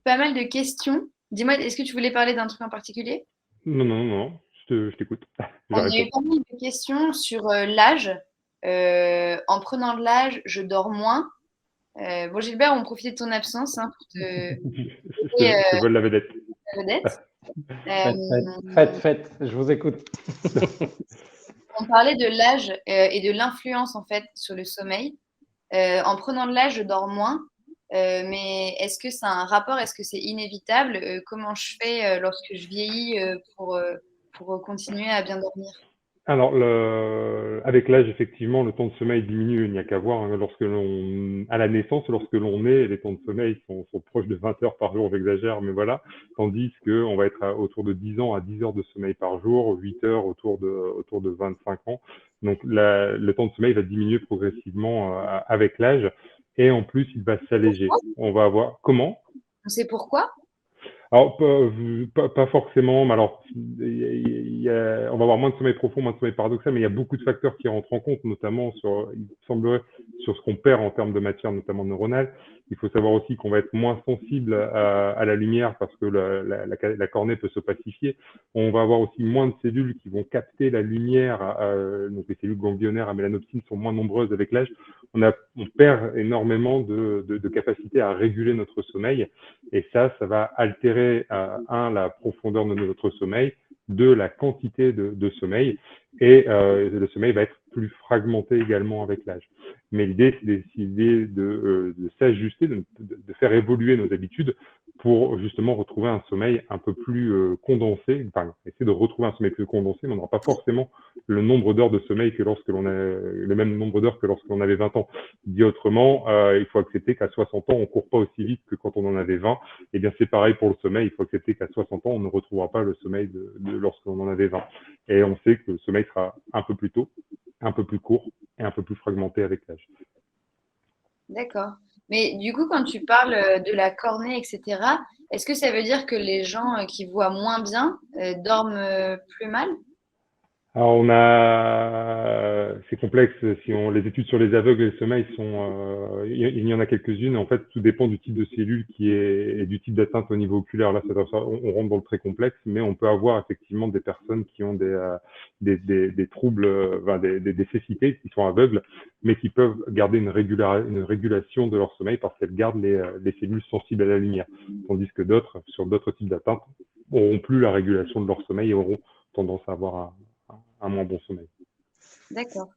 pas mal de questions. Dis-moi, est-ce que tu voulais parler d'un truc en particulier? Non, non, non, je t'écoute. Je On a réponds. eu pas mal de questions sur l'âge. En prenant de l'âge, je dors moins. Bon, Gilbert, on profite de ton absence hein, pour te donner Je te vole la vedette. la vedette. Faites, faites, Euh, faites, faites, je vous écoute. on parlait de l'âge et de l'influence en fait sur le sommeil. En prenant de l'âge, je dors moins. Mais est-ce que ça a un rapport? Est-ce que c'est inévitable? Comment je fais lorsque je vieillis pour continuer à bien dormir? Alors, avec l'âge, effectivement, le temps de sommeil diminue. Il n'y a qu'à voir hein, à la naissance, lorsque l'on naît, les temps de sommeil sont proches de 20 heures par jour, j'exagère, mais voilà. Tandis qu'on va être autour de 10 ans à 10 heures de sommeil par jour, 8 heures autour de 25 ans. Donc, le temps de sommeil va diminuer progressivement avec l'âge. Et en plus, il va s'alléger. On va avoir comment? On sait pourquoi? Alors, pas forcément, mais alors, on va avoir moins de sommeil profond, moins de sommeil paradoxal, mais il y a beaucoup de facteurs qui rentrent en compte, notamment il semblerait, sur ce qu'on perd en termes de matière, notamment neuronale. Il faut savoir aussi qu'on va être moins sensible à la lumière parce que la cornée peut se pacifier. On va avoir aussi moins de cellules qui vont capter la lumière, donc les cellules ganglionnaires à mélanopsine sont moins nombreuses avec l'âge. On perd énormément de capacité à réguler notre sommeil. Et ça va altérer, la profondeur de notre sommeil, deux, la quantité de sommeil, et le sommeil va être plus fragmenté également avec l'âge. Mais l'idée, c'est d'essayer de s'ajuster, de faire évoluer nos habitudes pour justement retrouver un sommeil un peu plus condensé, enfin, essayer de retrouver un sommeil plus condensé, mais on n'aura pas forcément le nombre d'heures de sommeil que lorsque l'on a le même nombre d'heures que lorsque l'on avait 20 ans. Dit autrement, il faut accepter qu'à 60 ans, on court pas aussi vite que quand on en avait 20. Eh bien, c'est pareil pour le sommeil. Il faut accepter qu'à 60 ans, on ne retrouvera pas le sommeil de lorsqu'on en avait 20. Et on sait que le sommeil sera un peu plus tôt, un peu plus court et un peu plus fragmenté avec l'âge. D'accord. Mais du coup, quand tu parles de la cornée, etc., est-ce que ça veut dire que les gens qui voient moins bien dorment plus mal? Alors c'est complexe. Les études sur les aveugles et le sommeil il y en a quelques-unes. En fait, tout dépend du type de cellule et du type d'atteinte au niveau oculaire. Là, on rentre dans le très complexe, mais on peut avoir effectivement des personnes qui ont des troubles, des cécités, qui sont aveugles, mais qui peuvent garder une régulation de leur sommeil parce qu'elles gardent les cellules sensibles à la lumière. Tandis que d'autres, sur d'autres types d'atteintes, n'auront plus la régulation de leur sommeil et auront tendance à avoir un moins bon sommeil. D'accord.